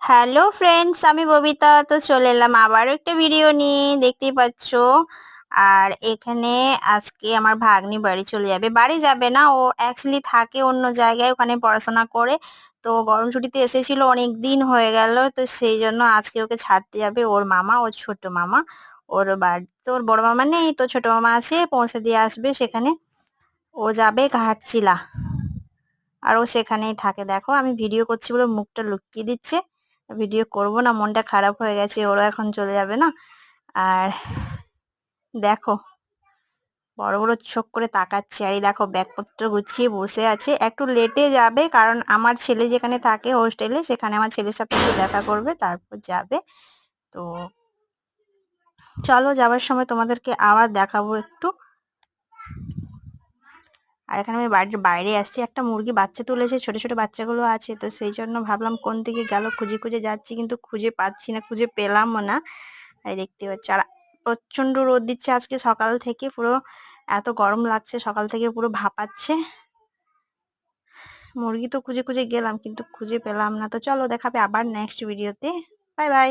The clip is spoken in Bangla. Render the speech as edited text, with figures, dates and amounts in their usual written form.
হ্যালো ফ্রেন্ডস, আমি ববিতা। তো চলে এলাম আবারও একটা ভিডিও নিয়ে, দেখতেই পাচ্ছো। আর এখানে আজকে আমার ভাগ্নি বাড়ি চলে যাবে, বাড়ি যাবে না, ও অ্যাকচুয়ালি থাকে অন্য জায়গায়, ওখানে পড়াশোনা করে। তো গরম ছুটিতে এসেছিল, অনেক দিন হয়ে গেল, তো সেই জন্য আজকে ওকে ছাড়তে যাবে ওর মামা, ওর ছোট মামা। ওর বাড়ি তো ওর বড় মামা নেই, তো ছোট মামা আছে, পৌঁছে দিয়ে আসবে সেখানে। ও যাবে ঘাটশিলা, আর ও সেখানেই থাকে। দেখো আমি ভিডিও করছি বলে মুখটা লুকিয়ে দিচ্ছে, ভিডিও করব না, মনটা খারাপ হয়ে গেছে, ওরা এখন চলে যাবে না। আর দেখো বড় বড় চোখ করে তাকাচ্ছে, আর এই দেখো ব্যাগপত্র গুছিয়ে বসে আছে, একটু লেটে যাবে কারণ আমার ছেলে যেখানে থাকে হোস্টেলে, সেখানে আমার ছেলের সাথে একটু দেখা করবে, তারপর যাবে। তো চলো, যাবার সময় তোমাদেরকে আবার দেখাবো একটু। আর এখানে আমি বাড়ির বাইরে আসছি, একটা মুরগি বাচ্চা তুলেছে, ছোট ছোট বাচ্চাগুলো আছে, তো সেই জন্য ভাবলাম কোন দিকে গেল, খুঁজে খুঁজে যাচ্ছি কিন্তু খুঁজে পাচ্ছি না, খুঁজে পেলামও না। এই দেখতে পাচ্ছি, আর প্রচন্ড রোদ দিচ্ছে আজকে সকাল থেকে, পুরো এত গরম লাগছে, সকাল থেকে পুরো ভাপাচ্ছে। মুরগি তো খুঁজে খুঁজে গেলাম কিন্তু খুঁজে পেলাম না। তো চলো, দেখাবে আবার নেক্সট ভিডিওতে। Bye bye.